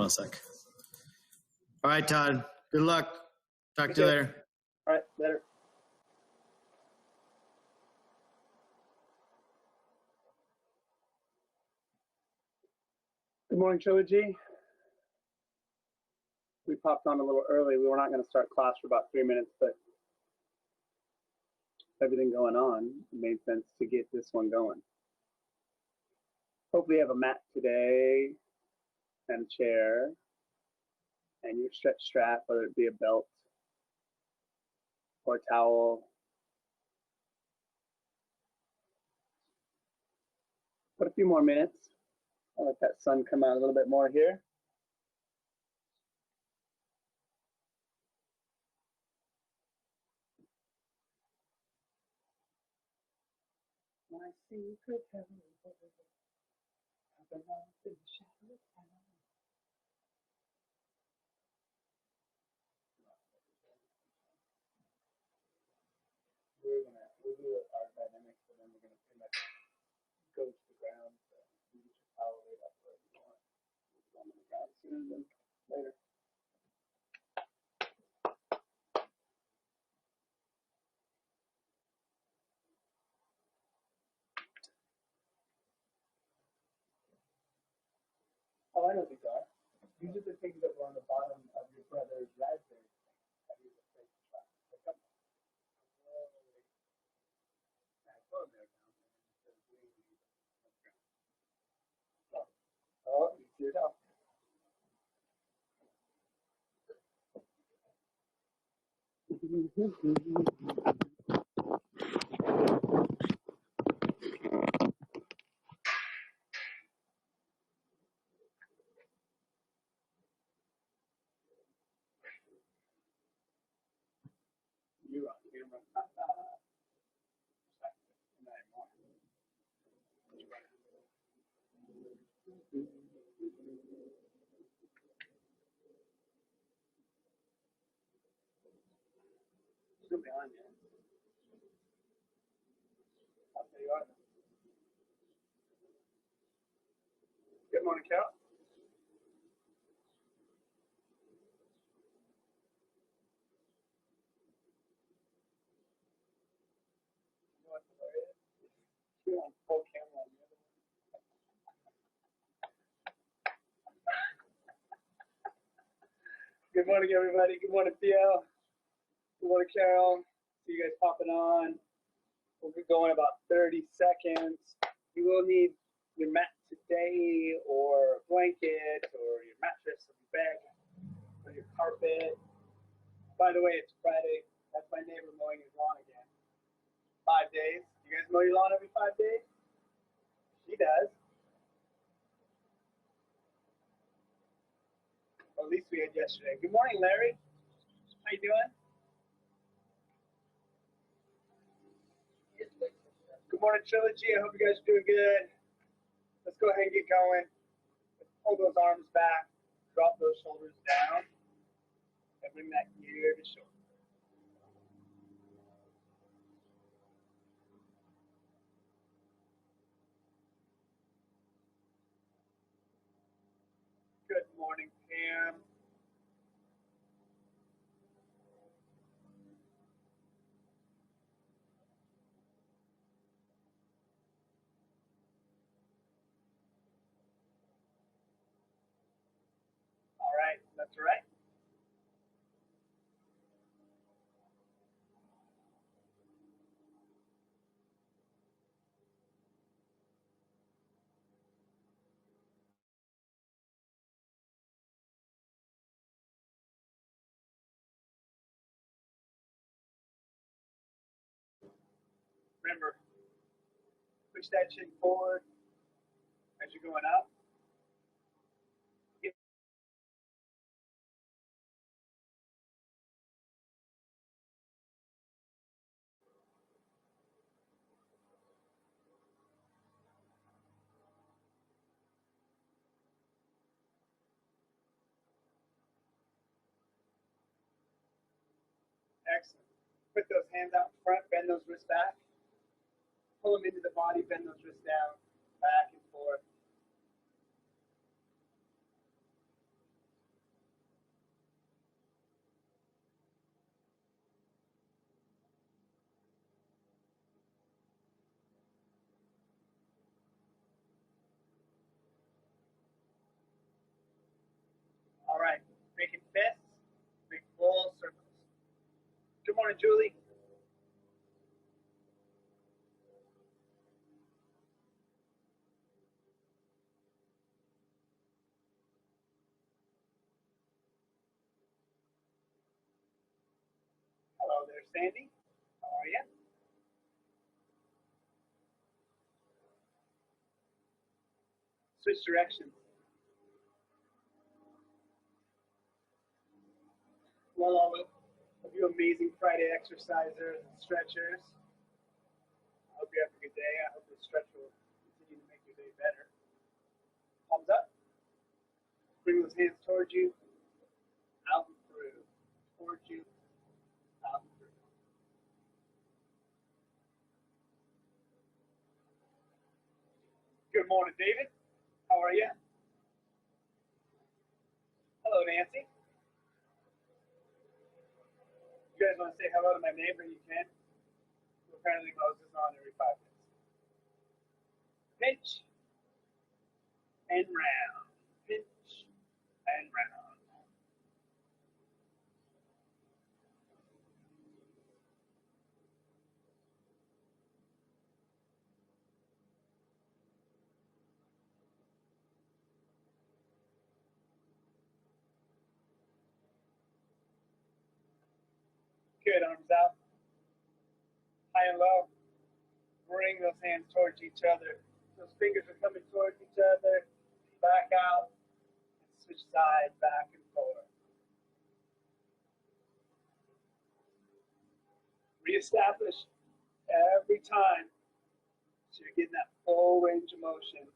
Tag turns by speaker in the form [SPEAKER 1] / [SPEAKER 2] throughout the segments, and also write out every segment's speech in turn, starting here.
[SPEAKER 1] on a sec. All right, Todd. Good luck. Talk to you later.
[SPEAKER 2] All right, later. Good morning, Trilogy. We popped on a little early. We were not going to start class for about 3 minutes, but everything going on, it made sense to get this one going. Hopefully you have a mat today and a chair and your stretch strap, whether it be a belt or a towel. Put a few more minutes. I'll let that sun come out a little bit more here. My secret heaven, I've been lost in the shadow of time. We'll do our dynamics, and then we're gonna pretty much go to the ground. So you get your power rate up where you want. We'll go on the ground sooner than later. Oh, I know these are. These are the things that were on the bottom of your brother's raspberry that he was afraid to try. Like, come on. Oh, you see it now. You're on camera. Still behind you. I'll tell you what. Good morning, Cal. You know what's hilarious? You're on full camera on the other one. Good morning, everybody. Good morning, Theo. Good morning, Carol. See you guys popping on. We'll be going about 30 seconds. You will need your mat today, or a blanket, or your mattress, or your bed, or your carpet. By the way, it's Friday. That's my neighbor mowing his lawn again. 5 days. You guys mow your lawn every 5 days? She does. Or at least we had yesterday. Good morning, Larry. How you doing? Good morning, Trilogy. I hope you guys are doing good. Let's go ahead and get going. Let's pull those arms back, drop those shoulders down, and bring that ear to shoulder. Good morning, Pam. All right, that's right. Remember, push that chin forward as you're going up. Excellent. Put those hands out in front, bend those wrists back. Pull them into the body, bend those wrists down, back and forth. fists, make full circles. Good morning, Julie. Hello there, Sandy. How are you? Switch directions. Well, all of you amazing Friday exercisers and stretchers. I hope you have a good day. I hope this stretch will continue to make your day better. Palms up. Bring those hands towards you. Out and through. Towards you. Out and through. Good morning, David. How are you? Hello, Nancy. You guys want to say hello to my neighbor? You can. Who apparently mows this on every 5 minutes. Pinch and round. Pinch and round. Good. Arms out. High and low. Bring those hands towards each other. Those fingers are coming towards each other. Back out. And switch sides back and forth. Reestablish every time so you're getting that full range of motion.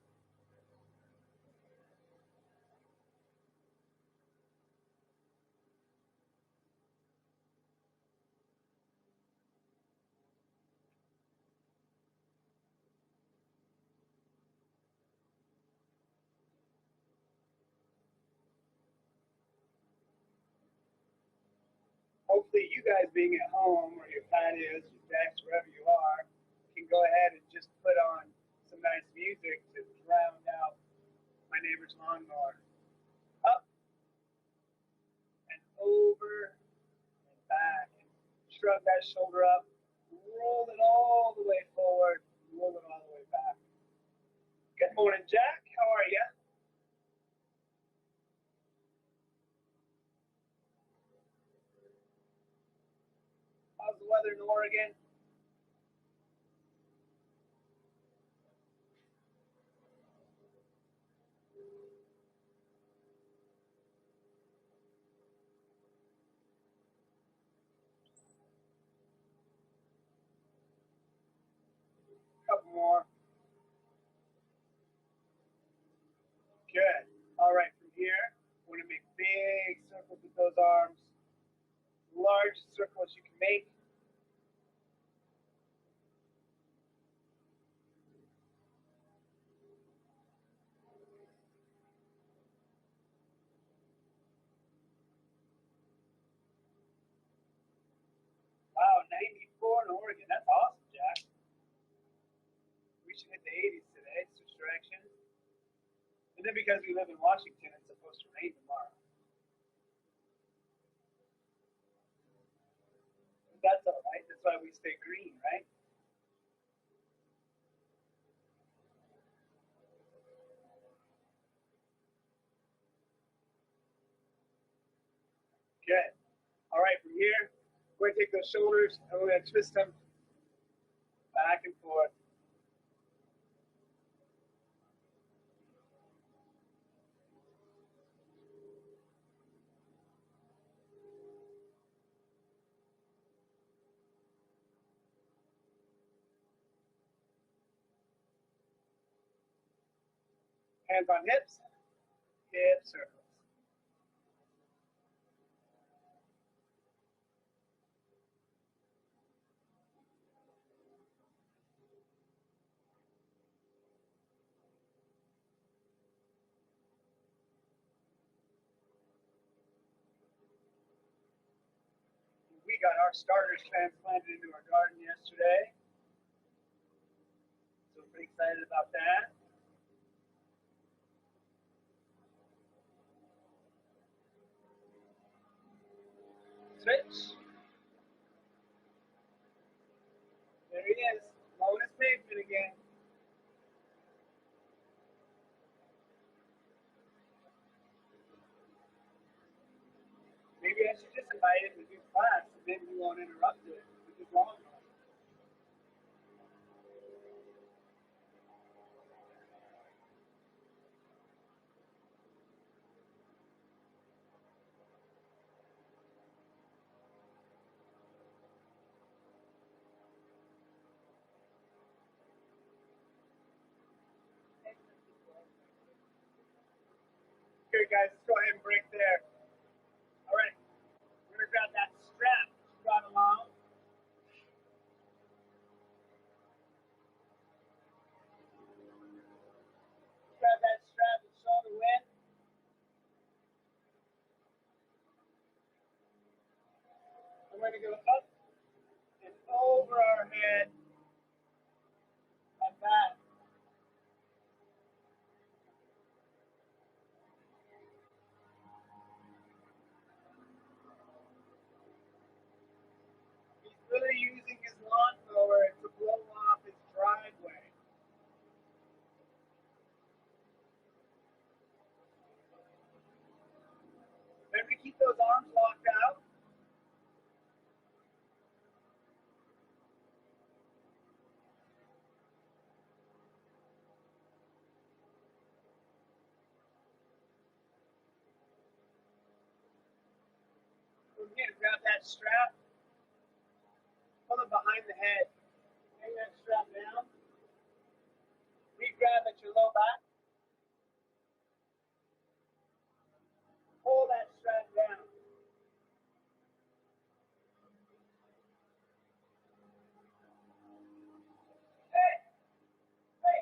[SPEAKER 2] Hopefully you guys being at home or your patios, your decks, wherever you are, can go ahead and just put on some nice music to drown out my neighbor's lawnmower. Up and over and back. And shrug that shoulder up. Roll it all the way forward. Roll it all the way back. Good morning, Jack. How are you? How's the weather in Oregon? Couple more. Good. All right, from here, we're going to make big circles with those arms. Large circles you can make. Wow, 94 in Oregon. That's awesome, Jack. We should hit the 80s today. Switch directions. And then because we live in Washington, it's supposed to rain tomorrow. But that's all right. That's why we stay green, right? Good. All right, from here, we're going to take those shoulders and we're going to twist them back and forth. Hands on hips, hip circles. We got our starters transplanted into our garden yesterday. So we're pretty excited about that. Switch. There he is. Blowing his pavement again. Maybe I should just invite him to do class and then we won't interrupt it with his long run. Okay, guys, let's go ahead and break there. All right, we're gonna grab that strap you brought along. Grab that strap and shoulder width. I'm gonna go up and over our head like that. He's really using his lawnmower to blow off his driveway. Remember to keep those arms locked out. From here, grab that strap, pull it behind the head, hang that strap down, re-grab at your low back, pull that strap down. Hey! Hey!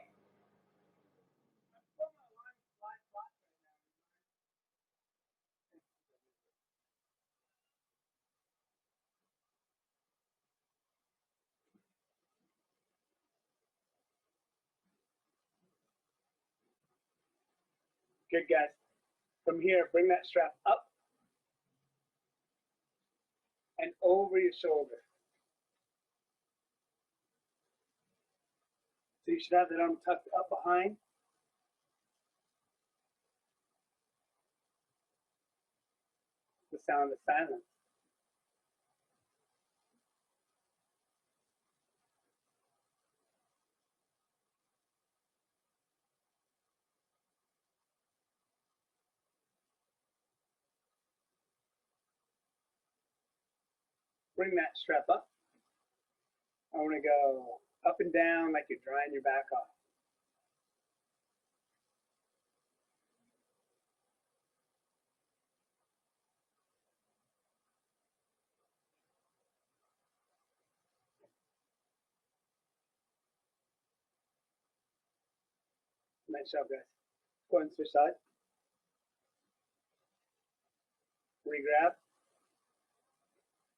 [SPEAKER 2] I'm pulling my line flat right now. Good, guys. From here, bring that strap up and over your shoulder. So you should have that arm tucked up behind. The sound of silence. Bring that strap up. I want to go up and down like you're drying your back off. Nice job, guys. Go ahead and switch sides. Re-grab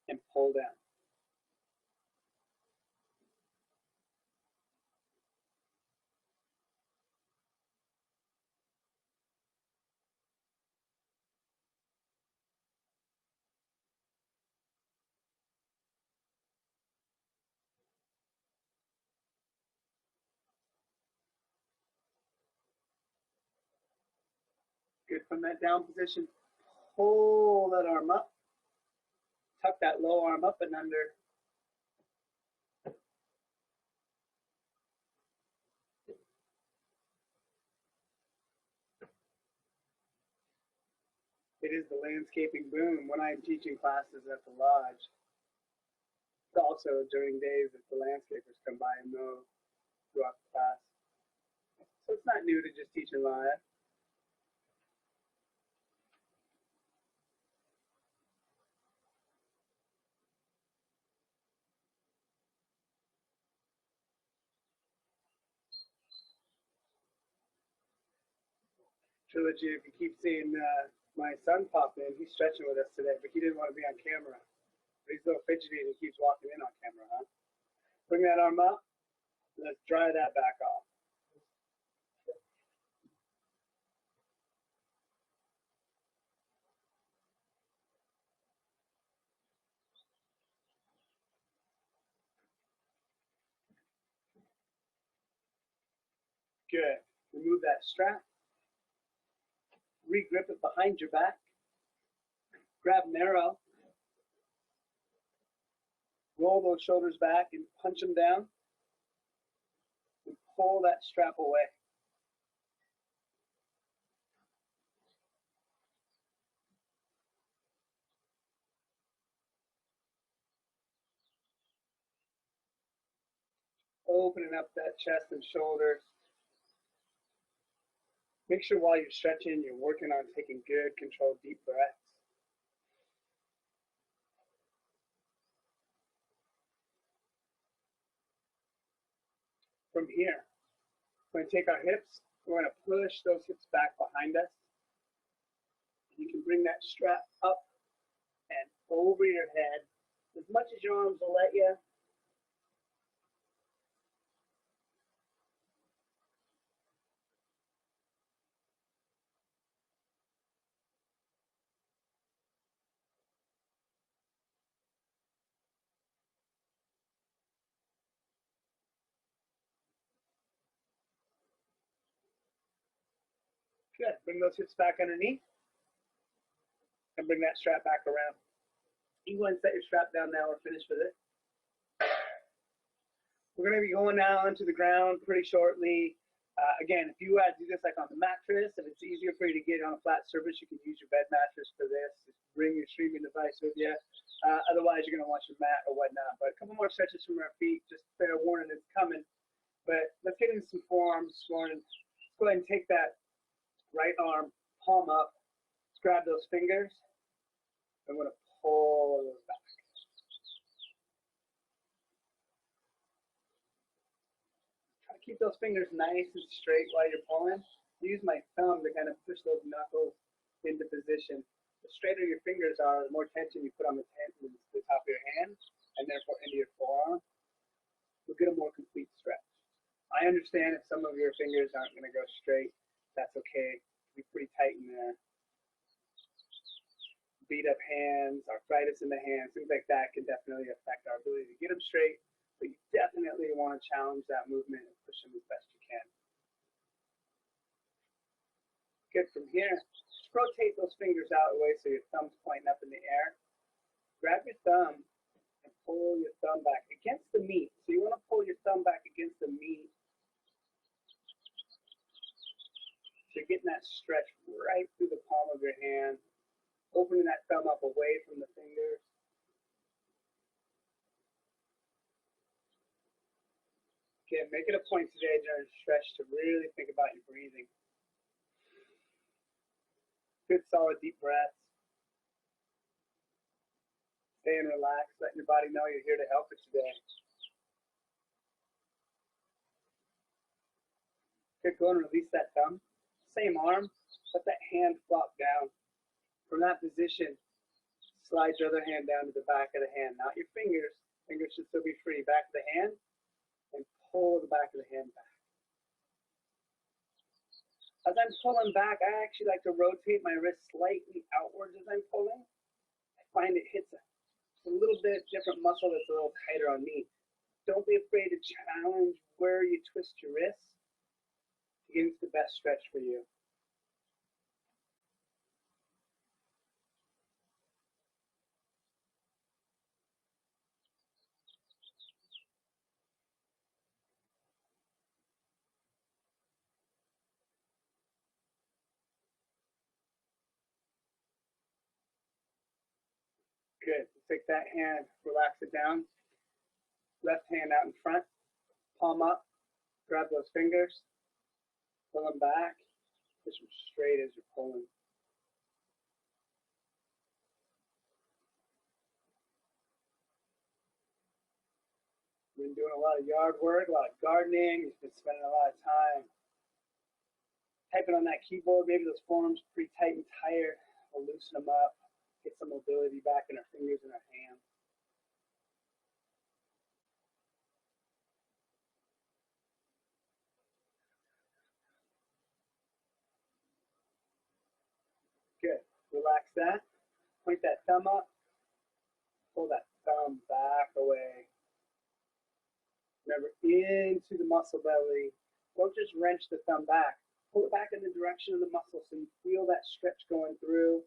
[SPEAKER 2] and pull down. Good. From that down position, pull that arm up. Tuck that low arm up and under. It is the landscaping boom when I'm teaching classes at the lodge. It's also during days that the landscapers come by and mow throughout the class. So it's not new to just teaching live. Trilogy, if you keep seeing my son pop in, he's stretching with us today, but he didn't want to be on camera. But he's a little fidgety and he keeps walking in on camera, huh? Bring that arm up. Let's dry that back off. remove that strap, re-grip it behind your back, grab narrow, roll those shoulders back and punch them down, and pull that strap away. Opening up that chest and shoulders. Make sure while you're stretching, you're working on taking good, controlled, deep breaths. From here, we're going to take our hips, we're going to push those hips back behind us. You can bring that strap up and over your head as much as your arms will let you. Good. Bring those hips back underneath and bring that strap back around. You go and set your strap down now. We're finished with it. We're going to be going now onto the ground pretty shortly. Again, if you do this like on the mattress, if it's easier for you to get on a flat surface, you can use your bed mattress for this. Just bring your streaming device with you. Otherwise, you're going to want your mat or whatnot. But a couple more stretches from our feet. Just fair warning, it's coming. But let's get into some forearms this morning. Let's go ahead and take that right arm, palm up. Let's grab those fingers. I'm going to pull those back. Try to keep those fingers nice and straight while you're pulling. Use my thumb to kind of push those knuckles into position. The straighter your fingers are, the more tension you put on the top of your hand and therefore into your forearm. You'll get a more complete stretch. I understand if some of your fingers aren't going to go straight. That's okay. Be pretty tight in there. Beat up hands, arthritis in the hands, things like that can definitely affect our ability to get them straight. But you definitely want to challenge that movement and push them as best you can. Good. From here, just rotate those fingers out of the way so your thumb's pointing up in the air. Grab your thumb and pull your thumb back against the meat. So you want to pull your thumb back against the meat. So you're getting that stretch right through the palm of your hand, opening that thumb up away from the fingers. Okay, make it a point today during stretch to really think about your breathing. Good, solid, deep breaths. Staying relaxed, letting your body know you're here to help it today. Good, go and release that thumb. Same arm, let that hand flop down. From that position, slide your other hand down to the back of the hand, not your fingers. Fingers should still be free. Back of the hand, and pull the back of the hand back. As I'm pulling back, I actually like to rotate my wrist slightly outwards as I'm pulling. I find it hits a little bit different muscle that's a little tighter on me. Don't be afraid to challenge where you twist your wrist to get into the best stretch for you. Good. Take that hand, relax it down. Left hand out in front, palm up, grab those fingers, pull them back, push them straight as you're pulling. You've been doing a lot of yard work, a lot of gardening, you've been spending a lot of time typing on that keyboard. Maybe those forearms are pretty tight and tired. We'll loosen them up, get some mobility back in our fingers and our hands. Good. Relax that. Point that thumb up. Pull that thumb back away. Remember, into the muscle belly. Don't just wrench the thumb back. pull it back in the direction of the muscle so you feel that stretch going through.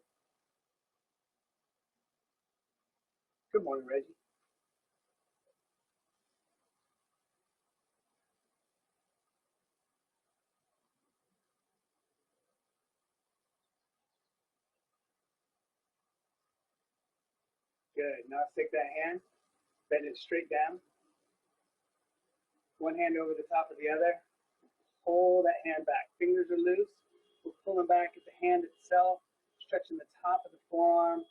[SPEAKER 2] Good morning, Reggie. Good. Now let's take that hand, bend it straight down. One hand over the top of the other. Pull that hand back. Fingers are loose. We're pulling back at the hand itself, stretching the top of the forearm.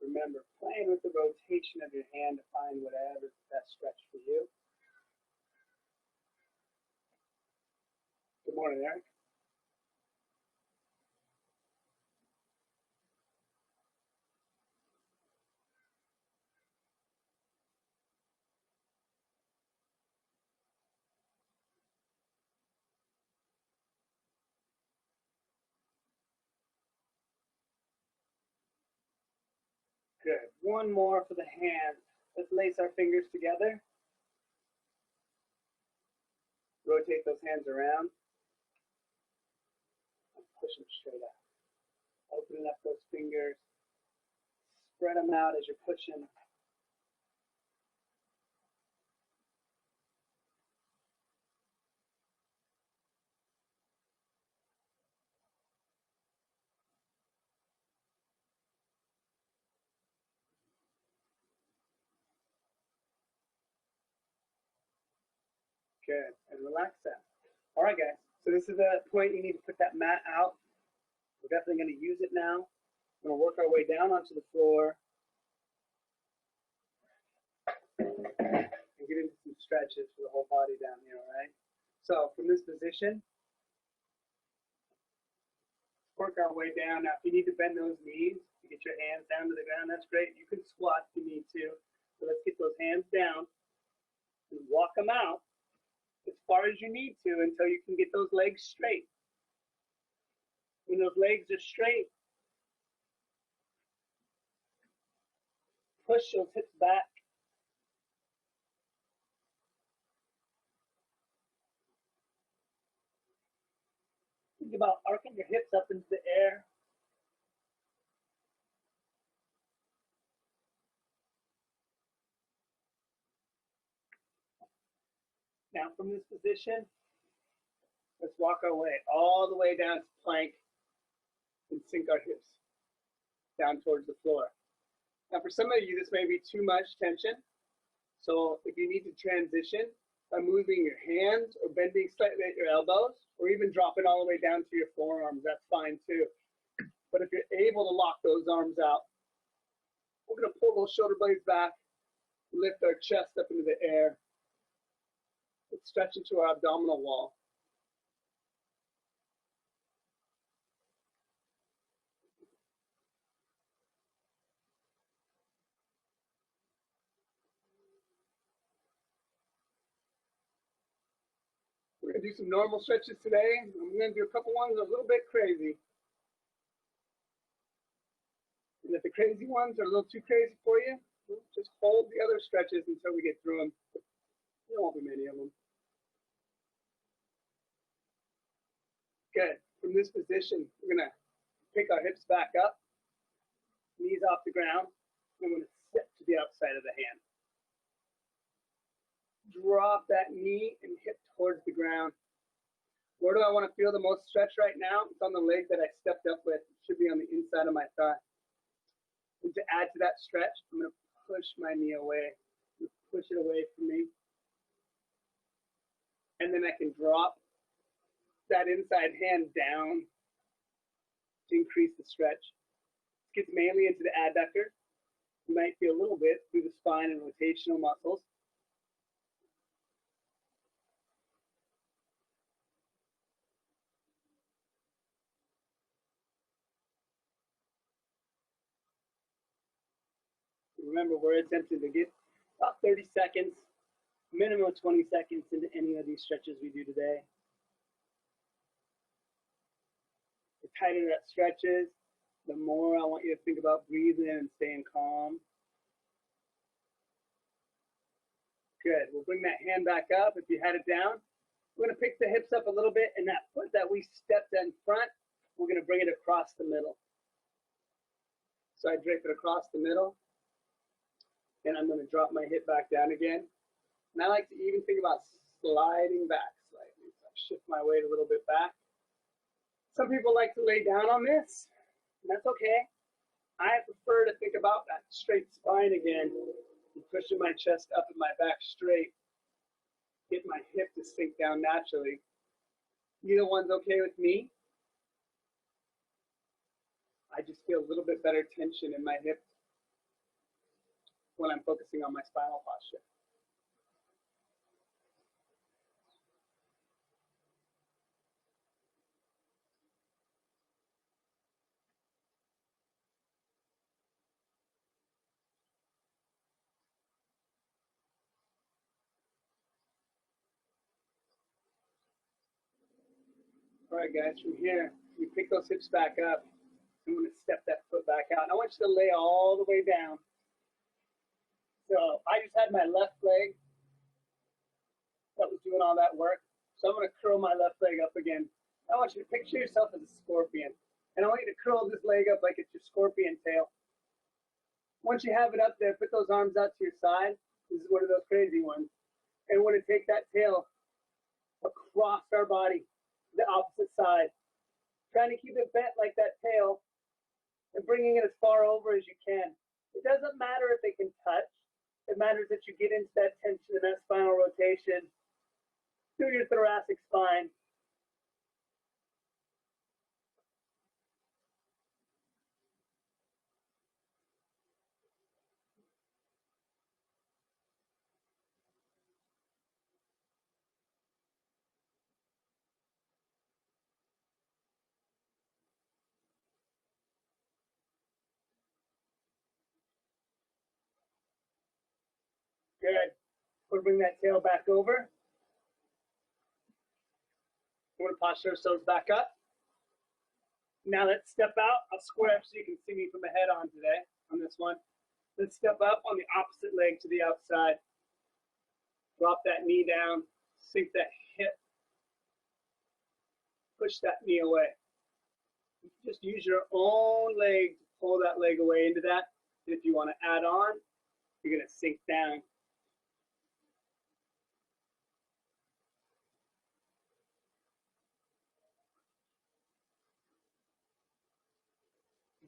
[SPEAKER 2] Remember, playing with the rotation of your hand to find whatever's the best stretch for you. Good morning, Eric. Good. One more for the hand. Let's lace our fingers together. Rotate those hands around. And push them straight out. Opening up those fingers. Spread them out as you're pushing. Good. And relax that. All right, guys. So this is the point you need to put that mat out. We're definitely going to use it now. We're going to work our way down onto the floor and get into some stretches for the whole body down here, all right? So from this position, work our way down. Now, if you need to bend those knees to get your hands down to the ground, that's great. You can squat if you need to. So let's get those hands down and walk them out as far as you need to until you can get those legs straight. When those legs are straight, push those hips back. Think about arcing your hips up into the air. Now from this position, let's walk our way all the way down to plank and sink our hips down towards the floor. Now for some of you, this may be too much tension. So if you need to transition by moving your hands or bending slightly at your elbows, or even dropping all the way down to your forearms, that's fine too. But if you're able to lock those arms out, we're gonna pull those shoulder blades back, lift our chest up into the air. Let's stretch into our abdominal wall. We're gonna do some normal stretches today. I'm gonna do a couple ones a little bit crazy. And if the crazy ones are a little too crazy for you, just hold the other stretches until we get through them. There won't be many of them. Good. From this position, we're gonna pick our hips back up, knees off the ground, and we're gonna step to the outside of the hand. Drop that knee and hip towards the ground. Where do I want to feel the most stretch right now? It's on the leg that I stepped up with. It should be on the inside of my thigh. And to add to that stretch, I'm going to push my knee away. Push it away from me. And then I can drop that inside hand down to increase the stretch. This gets mainly into the adductor. You might feel a little bit through the spine and rotational muscles. Remember, we're attempting to get about 30 seconds, minimum of 20 seconds into any of these stretches we do today. The tighter that stretch is, the more I want you to think about breathing and staying calm. Good. We'll bring that hand back up. If you had it down, We're going to pick the hips up a little bit, and that foot that we stepped in front, we're going to bring it across the middle. So I drape it across the middle, and I'm going to drop my hip back down again. And I like to even think about sliding back slightly. So I shift my weight a little bit back. Some people like to lay down on this, and that's okay. I prefer to think about that straight spine again, and pushing my chest up and my back straight. Get my hip to sink down naturally. Either one's okay with me. I just feel a little bit better tension in my hip when I'm focusing on my spinal posture. All right, guys, from here, you pick those hips back up. I'm going to step that foot back out. And I want you to lay all the way down. So I just had my left leg that was doing all that work. So I'm going to curl my left leg up again. I want you to picture yourself as a scorpion. And I want you to curl this leg up like it's your scorpion tail. Once you have it up there, put those arms out to your side. This is one of those crazy ones. And we're going to take that tail across our body, the opposite side. Trying to keep it bent like that tail and bringing it as far over as you can. It doesn't matter if they can touch. It matters that you get into that tension and that spinal rotation through your thoracic spine. Good. We'll bring that tail back over. We're going to posture ourselves back up. Now let's step out. I'll square up so you can see me from the head on today on this one. Let's step up on the opposite leg to the outside. Drop that knee down. Sink that hip. Push that knee away. Just use your own leg to pull that leg away into that. And if you want to add on, you're going to sink down.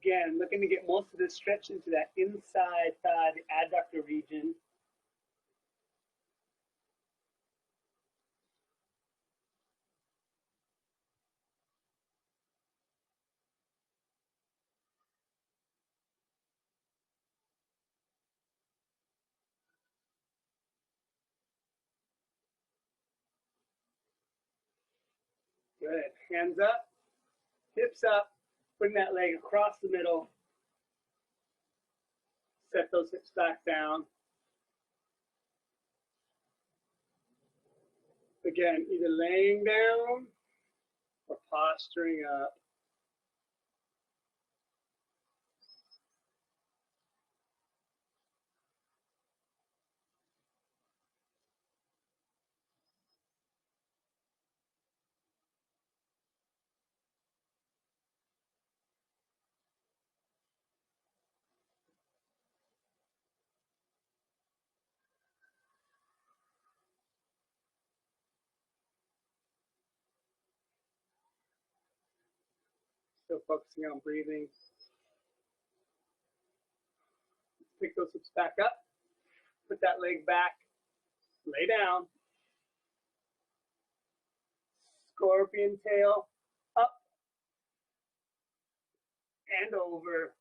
[SPEAKER 2] Again, looking to get most of this stretch into that inside thigh, the adductor region. Good. Hands up, hips up, bring that leg across the middle. Set those hips back down. Again, either laying down or posturing up. Still focusing on breathing. Pick those hips back up. Put that leg back. Lay down. Scorpion tail up and over.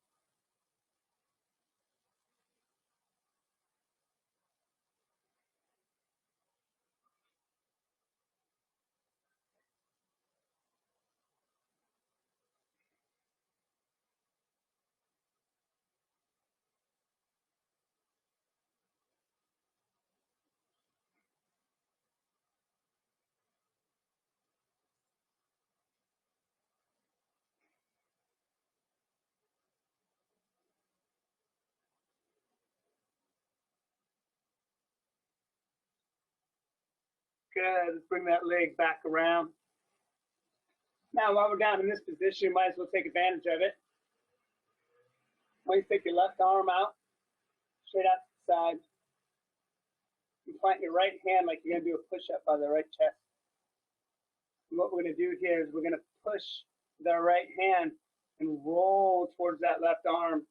[SPEAKER 2] Good. Let's bring that leg back around. Now, while we're down in this position, you might as well take advantage of it. Why don't you take your left arm out, straight out to the side. You plant your right hand like you're going to do a push-up by the right chest. And what we're going to do here is we're going to push the right hand and roll towards that left arm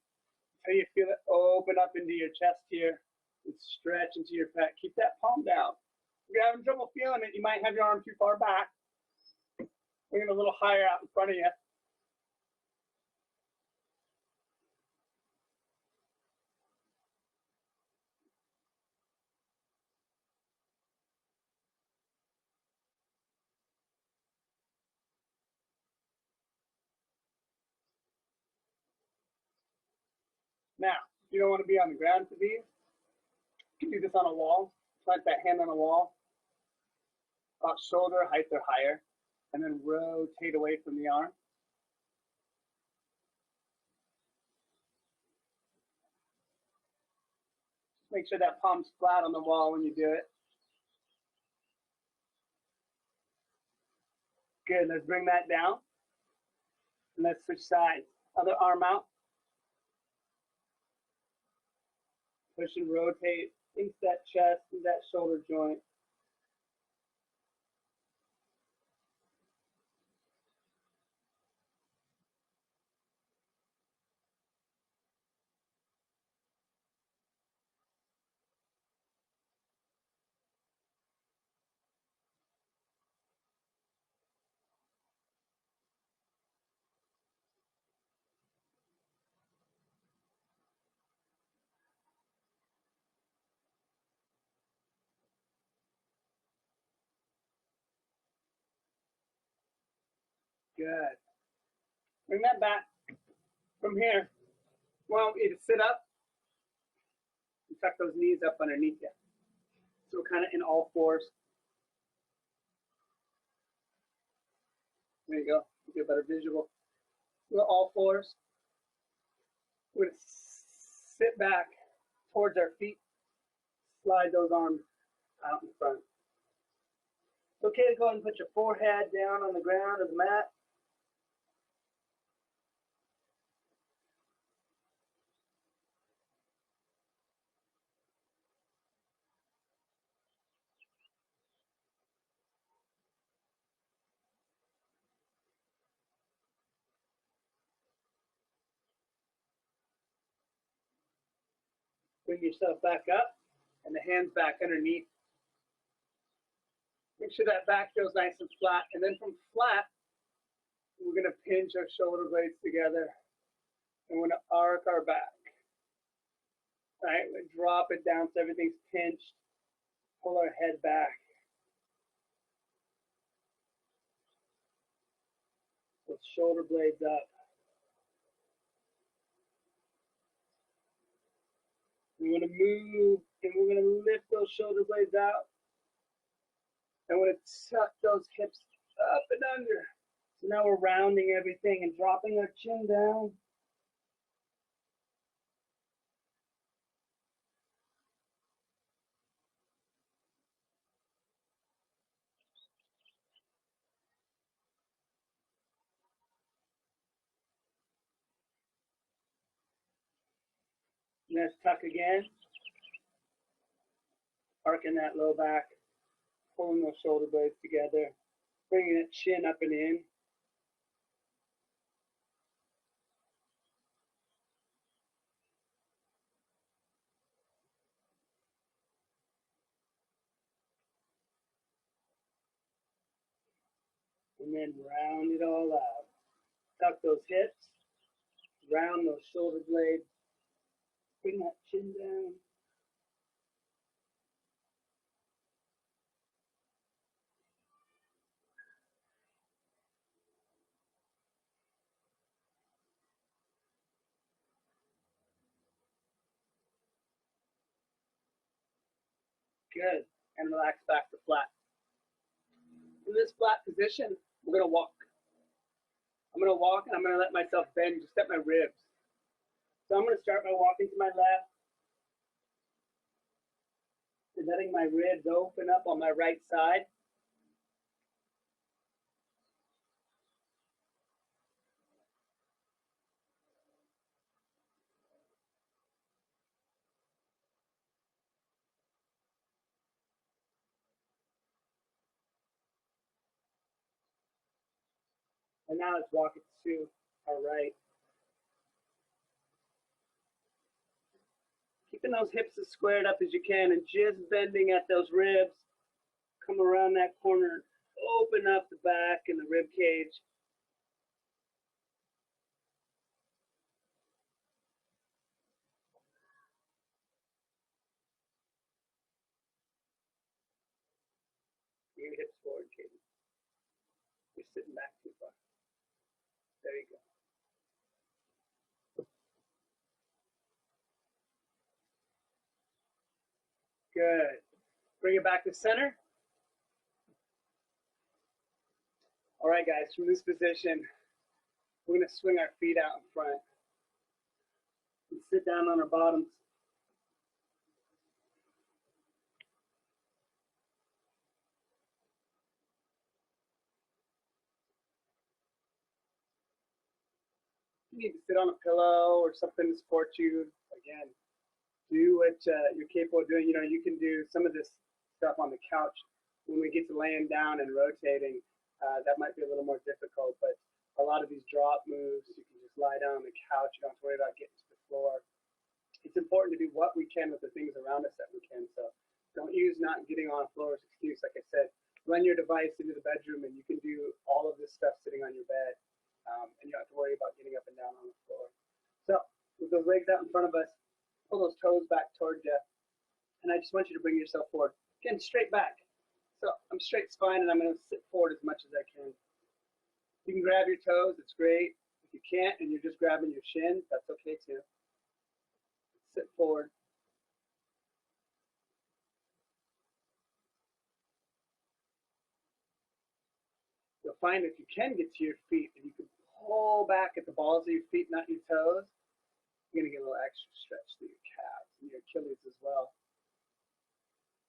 [SPEAKER 2] until you feel it open up into your chest here and stretch into your pec. Keep that palm down. If you're having trouble feeling it, you might have your arm too far back. Bring it a little higher out in front of you. Now, if you don't want to be on the ground for these, you can do this on a wall. Plant that hand on a wall. About shoulder height or higher. And then rotate away from the arm. Just make sure that palm's flat on the wall when you do it. Good, let's bring that down. And let's switch sides. Other arm out. Push and rotate into that chest and that shoulder joint. Good. Bring that back. From here, we want you to sit up and tuck those knees up underneath you. So we're kind of in all fours. There you go. Get a better visual. We're all fours. We're going to sit back towards our feet. Slide those arms out in front. It's okay to go ahead and put your forehead down on the ground or the mat. Bring yourself back up and the hands back underneath. Make sure that back feels nice and flat. And then from flat, we're going to pinch our shoulder blades together. And we're going to arc our back. All right, we're going to drop it down so everything's pinched. Pull our head back. With shoulder blades up. We're going to move and we're going to lift those shoulder blades out. And we're going to tuck those hips up and under. So now we're rounding everything and dropping our chin down. Let's tuck again. Arcing that low back. Pulling those shoulder blades together. Bringing that chin up and in. And then round it all out. Tuck those hips. Round those shoulder blades. Bring that chin down. Good. And relax back to flat. In this flat position, we're going to walk. I'm going to walk and I'm going to let myself bend just at my ribs. So I'm going to start by walking to my left. and letting my ribs open up on my right side. And now let's walk it to our right. Keeping those hips as squared up as you can and just bending at those ribs. Come around that corner, open up the back and the rib cage. Your hips forward, Katie. You're sitting back too far. There you go. Good. Bring it back to center. All right, guys, from this position, we're going to swing our feet out in front and sit down on our bottoms. You need to sit on a pillow or something to support you. Again, do what you're capable of doing. You know, you can do some of this stuff on the couch. When we get to laying down and rotating, that might be a little more difficult, but a lot of these drop moves, you can just lie down on the couch. You don't have to worry about getting to the floor. It's important to do what we can with the things around us that we can. So don't use not getting on a floor as an excuse. Like I said, run your device into the bedroom and you can do all of this stuff sitting on your bed. And you don't have to worry about getting up and down on the floor. So with those legs out in front of us, pull those toes back towards you. And I just want you to bring yourself forward. Again, straight back. So I'm straight spine and I'm going to sit forward as much as I can. You can grab your toes, it's great. If you can't and you're just grabbing your shins, that's okay too. Sit forward. You'll find if you can get to your feet and you can pull back at the balls of your feet, not your toes, you're going to get a little extra stretch through your calves and your Achilles as well.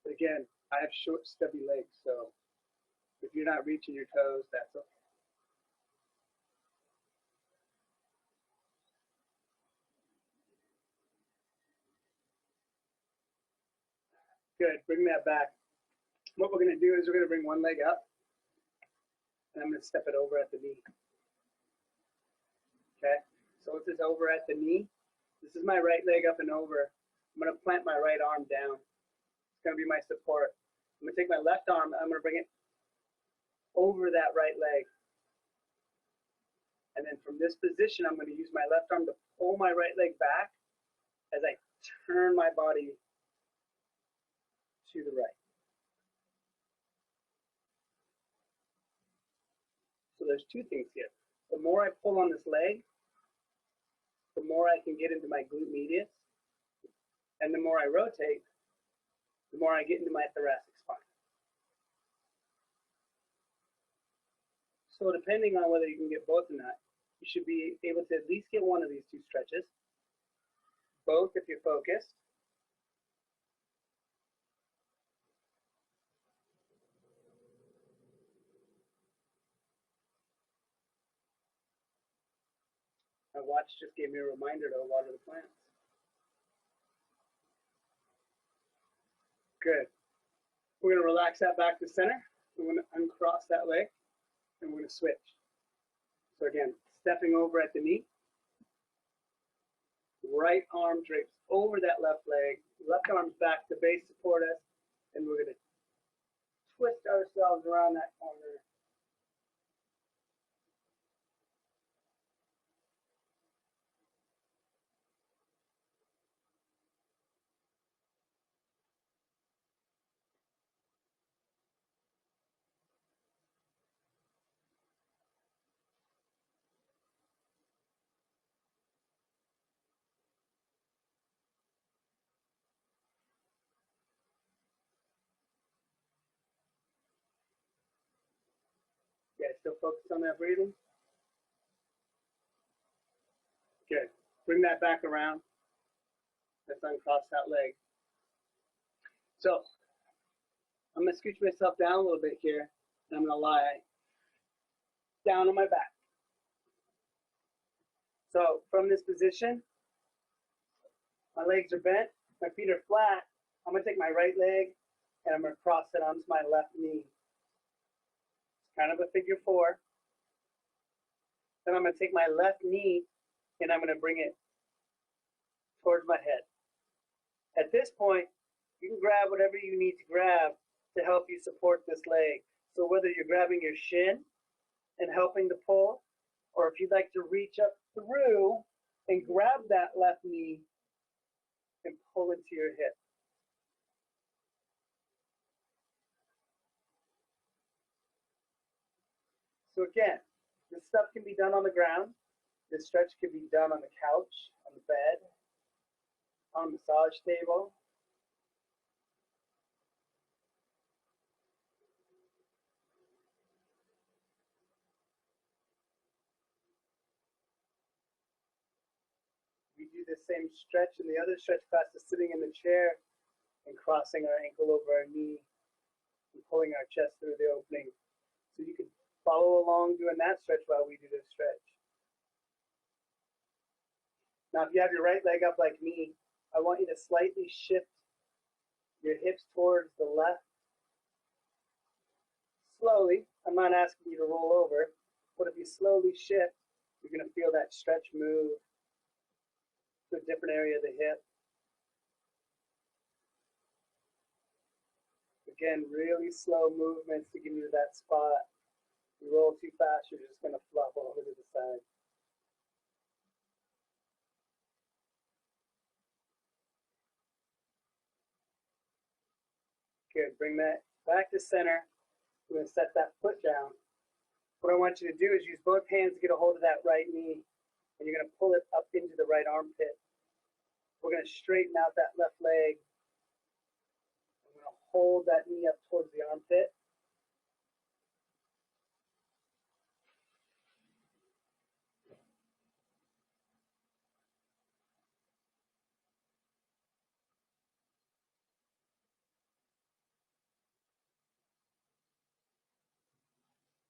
[SPEAKER 2] But again, I have short, stubby legs, so if you're not reaching your toes, that's okay. Good, bring that back. What we're going to do is we're going to bring one leg up, and I'm going to step it over at the knee. Okay, so this is over at the knee. This is my right leg up and over. I'm going to plant my right arm down. It's going to be my support. I'm going to take my left arm, I'm going to bring it over that right leg. And then from this position, I'm going to use my left arm to pull my right leg back as I turn my body to the right. So there's two things here. The more I pull on this leg, the more I can get into my glute medius. And the more I rotate, the more I get into my thoracic spine. So depending on whether you can get both or not, you should be able to at least get one of these two stretches. Both if you're focused. My watch just gave me a reminder to water the plants. Good. We're going to relax that back to center. We're going to uncross that leg, and we're going to switch. So again, stepping over at the knee. Right arm drapes over that left leg. Left arm's back to base support us, and we're going to twist ourselves around that corner. You guys still focused on that breathing? Good. Bring that back around. Let's uncross that leg. So I'm going to scooch myself down a little bit here, and I'm going to lie down on my back. So from this position, my legs are bent, my feet are flat. I'm going to take my right leg, and I'm going to cross it onto my left knee. It's kind of a figure four. Then I'm going to take my left knee, and I'm going to bring it towards my head. At this point, you can grab whatever you need to grab to help you support this leg. So whether you're grabbing your shin and helping to pull, or if you'd like to reach up through and grab that left knee and pull into your hip. So again, this stuff can be done on the ground. This stretch can be done on the couch, on the bed, on a massage table. We do the same stretch in the other stretch class is sitting in the chair and crossing our ankle over our knee and pulling our chest through the opening. So you can follow along doing that stretch while we do this stretch. Now, if you have your right leg up like me, I want you to slightly shift your hips towards the left. Slowly, I'm not asking you to roll over, but if you slowly shift, you're going to feel that stretch move to a different area of the hip. Again, really slow movements to get you to that spot. If you roll too fast, you're just going to flop over to the side. Good, bring that back to center. We're going to set that foot down. What I want you to do is use both hands to get a hold of that right knee, and you're going to pull it up into the right armpit. We're going to straighten out that left leg. I'm going to hold that knee up towards the armpit.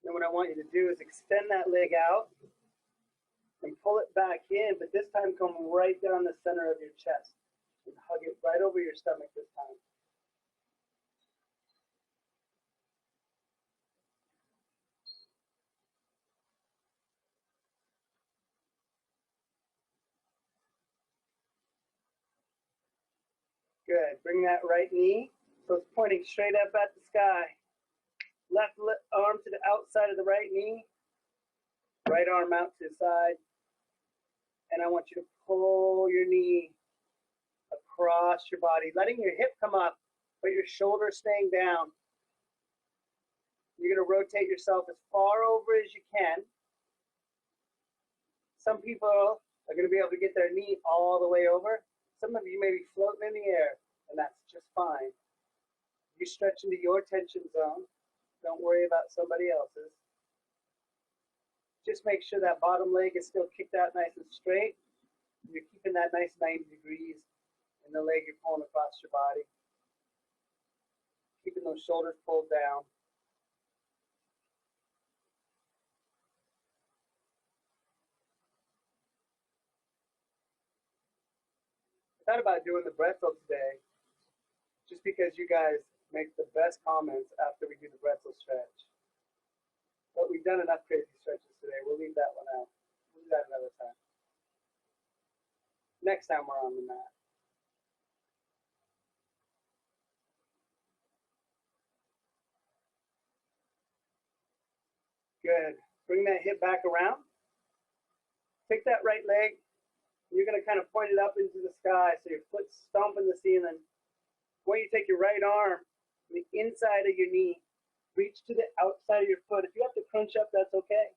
[SPEAKER 2] And what I want you to do is extend that leg out and pull it back in, but this time come right down the center of your chest and hug it right over your stomach this time. Good. Bring that right knee so it's pointing straight up at the sky. Left arm to the outside of the right knee. Right arm out to the side. And I want you to pull your knee across your body, letting your hip come up, but your shoulder staying down. You're going to rotate yourself as far over as you can. Some people are going to be able to get their knee all the way over. Some of you may be floating in the air, and that's just fine. You stretch into your tension zone. Don't worry about somebody else's. Just make sure that bottom leg is still kicked out nice and straight. You're keeping that nice 90 degrees in the leg you're pulling across your body. Keeping those shoulders pulled down. I thought about doing the pretzel today just because you guys make the best comments after we do the pretzel stretch. But we've done enough crazy stretches today. We'll leave that one out. We'll do that another time. Next time we're on the mat. Good. Bring that hip back around. Take that right leg. You're going to kind of point it up into the sky so your foot's stomping the ceiling. When you take your right arm, the inside of your knee, reach to the outside of your foot. If you have to crunch up, that's okay.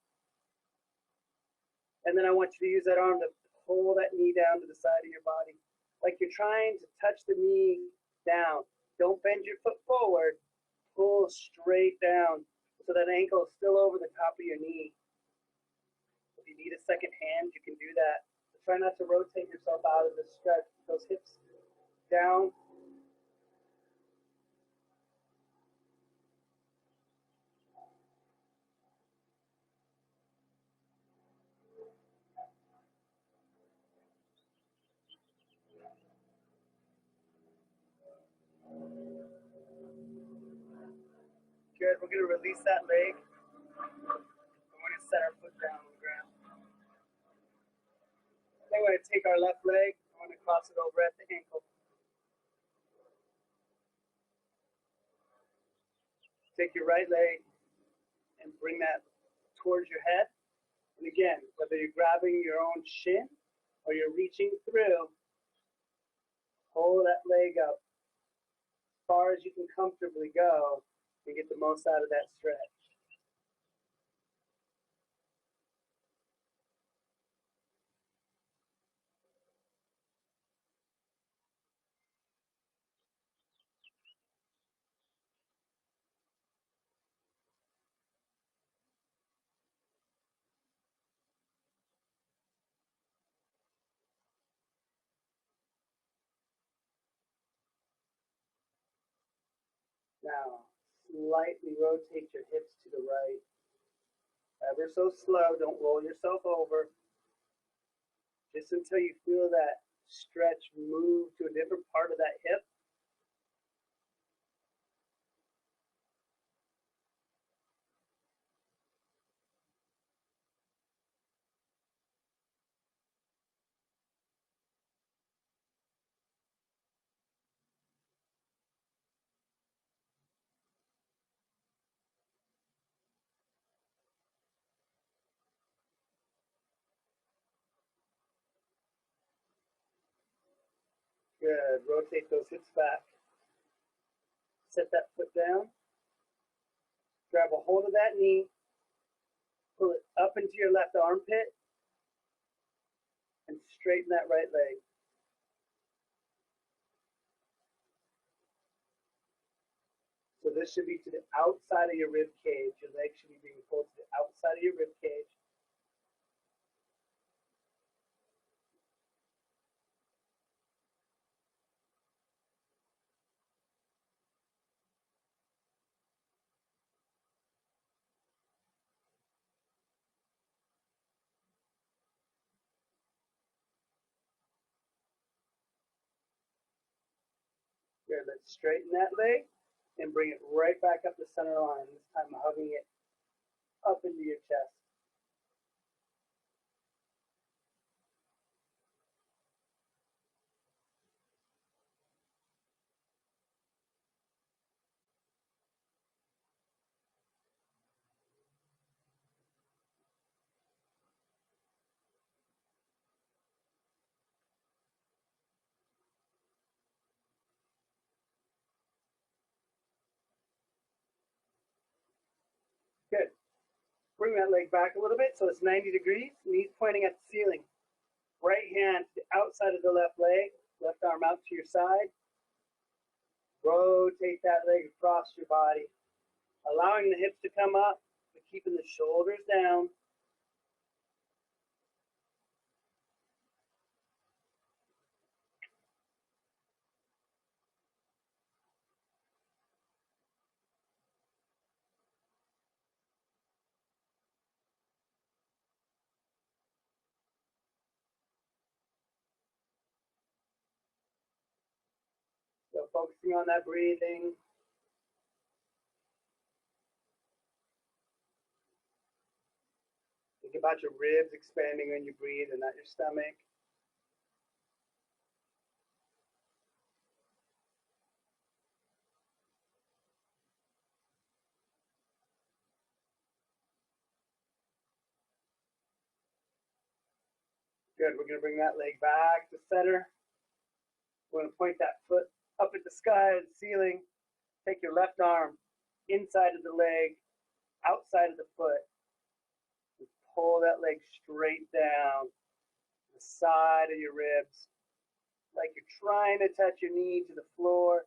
[SPEAKER 2] And then I want you to use that arm to pull that knee down to the side of your body. Like you're trying to touch the knee down. Don't bend your foot forward. Pull straight down so that ankle is still over the top of your knee. If you need a second hand, you can do that. But try not to rotate yourself out of the stretch. Those hips down. Good. We're going to release that leg. We're going to set our foot down on the ground. Then we're going to take our left leg. We're going to cross it over at the ankle. Take your right leg and bring that towards your head. And again, whether you're grabbing your own shin or you're reaching through, pull that leg up as far as you can comfortably go and get the most out of that stretch. Now, slightly rotate your hips to the right. Ever so slow, don't roll yourself over. Just until you feel that stretch move to a different part of that hip. Good. Rotate those hips back. Set that foot down. Grab a hold of that knee. Pull it up into your left armpit. And straighten that right leg. So this should be to the outside of your rib cage. Your leg should be being pulled to the outside of your rib cage. Good. Let's straighten that leg and bring it right back up the center line. This time hugging it up into your chest. Good. Bring that leg back a little bit so it's 90 degrees, knees pointing at the ceiling. Right hand to the outside of the left leg, left arm out to your side. Rotate that leg across your body, allowing the hips to come up, but keeping the shoulders down. So focusing on that breathing. Think about your ribs expanding when you breathe and not your stomach. Good. We're going to bring that leg back to center. We're going to point that foot up at the sky, the ceiling. Take your left arm inside of the leg, outside of the foot. And pull that leg straight down the side of your ribs. Like you're trying to touch your knee to the floor.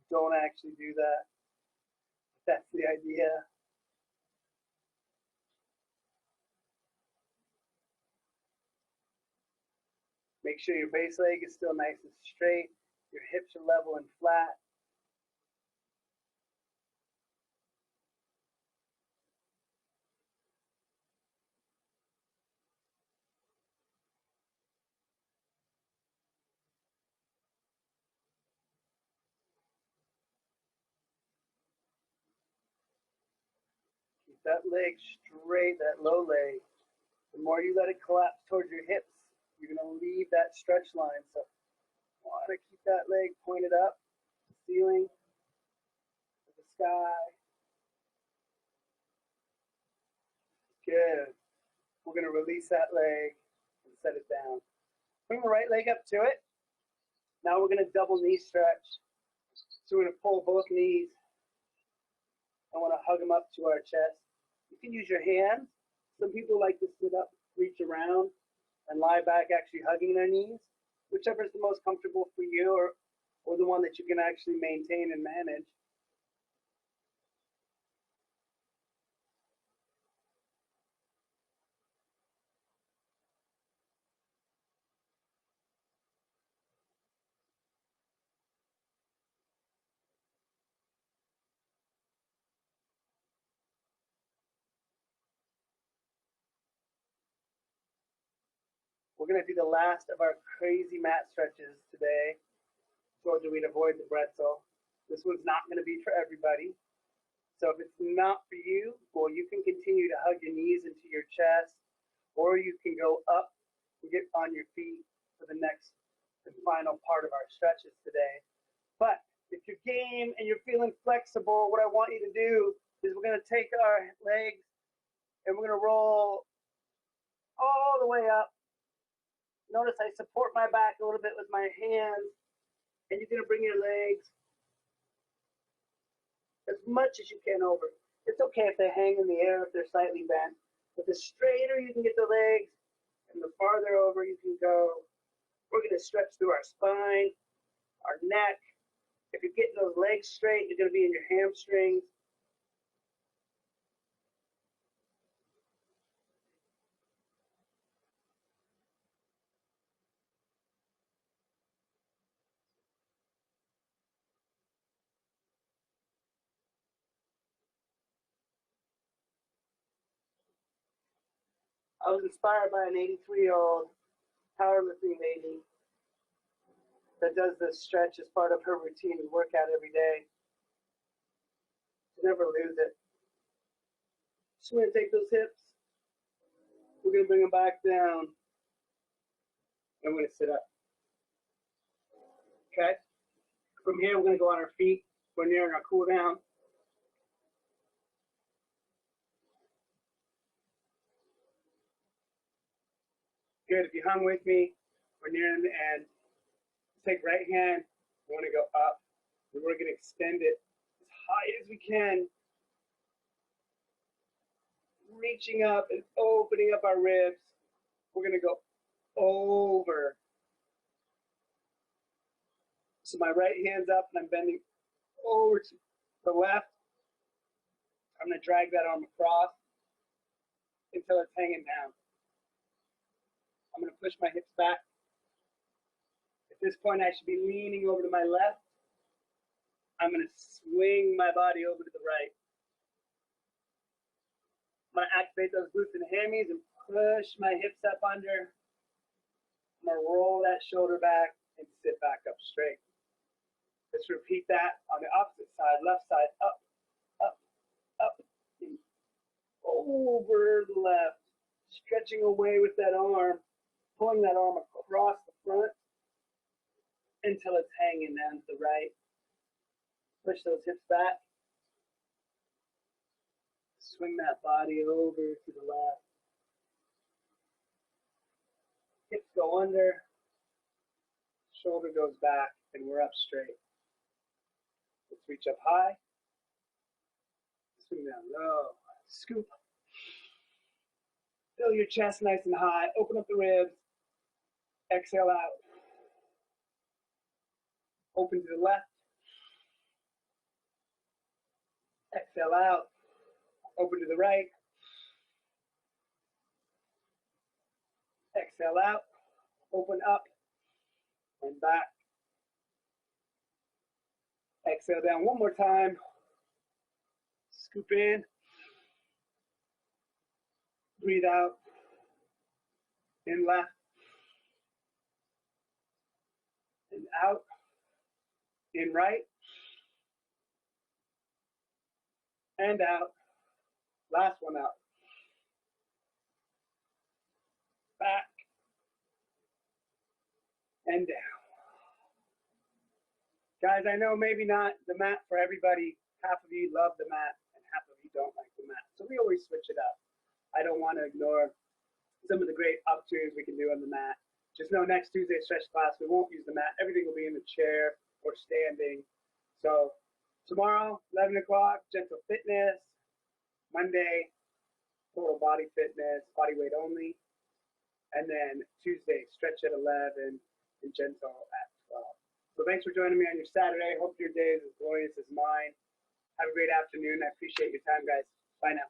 [SPEAKER 2] Don't actually do that. That's the idea. Make sure your base leg is still nice and straight. Your hips are level and flat. that leg straight, that low leg. The more you let it collapse towards your hips, you're going to leave that stretch line. So want to keep that leg pointed up, the ceiling, to the sky. Good. We're going to release that leg and set it down. Bring the right leg up to it. Now we're going to double knee stretch. So we're going to pull both knees. I want to hug them up to our chest. You can use your hands. Some people like to sit up, reach around, and lie back actually hugging their knees. Whichever is the most comfortable for you, or the one that you can actually maintain and manage. We're going to do the last of our crazy mat stretches today. Told you we'd avoid the pretzel. This one's not going to be for everybody. So if it's not for you, well, you can continue to hug your knees into your chest, or you can go up and get on your feet for the next and final part of our stretches today. But if you're game and you're feeling flexible, what I want you to do is we're going to take our legs and we're going to roll all the way up. Notice I support my back a little bit with my hands, and you're going to bring your legs as much as you can over. It's okay if they hang in the air, if they're slightly bent. But the straighter you can get the legs, and the farther over you can go. We're going to stretch through our spine, our neck. If you're getting those legs straight, you're going to be in your hamstrings. I was inspired by an 83-year-old powerlifting lady that does this stretch as part of her routine and workout every day. She never lose it. Just going to take those hips. We're going to bring them back down. And we're going to sit up. Okay? From here, we're going to go on our feet. We're nearing our cool down. Good. If you hung with me, we're nearing the end. Take right hand. We want to go up. And we're going to extend it as high as we can. Reaching up and opening up our ribs. We're going to go over. So my right hand's up and I'm bending over to the left. I'm going to drag that arm across until it's hanging down. I'm going to push my hips back. At this point, I should be leaning over to my left. I'm going to swing my body over to the right. I'm going to activate those glutes and hammies and push my hips up under. I'm going to roll that shoulder back and sit back up straight. Let's repeat that on the opposite side, left side, up, up, up, and over the left. Stretching away with that arm, pulling that arm across the front until it's hanging down to the right. Push those hips back. Swing that body over to the left. Hips go under. Shoulder goes back, and we're up straight. Let's reach up high. Swing down low. Scoop. Fill your chest nice and high. Open up the ribs. Exhale out. Open to the left. Exhale out. Open to the right. Exhale out. Open up and back. Exhale down one more time. Scoop in. Breathe out. In left. And out. In right. And out. Last one up. Back and down. Guys, I know maybe not the mat for everybody. Half of you love the mat and half of you don't like the mat. So we always switch it up. I don't want to ignore some of the great opportunities we can do on the mat. Just know next Tuesday stretch class, we won't use the mat. Everything will be in the chair or standing. So tomorrow, 11 o'clock, gentle fitness. Monday, total body fitness, body weight only. And then Tuesday, stretch at 11 and gentle at 12. So thanks for joining me on your Saturday. Hope your day is as glorious as mine. Have a great afternoon. I appreciate your time, guys. Bye now.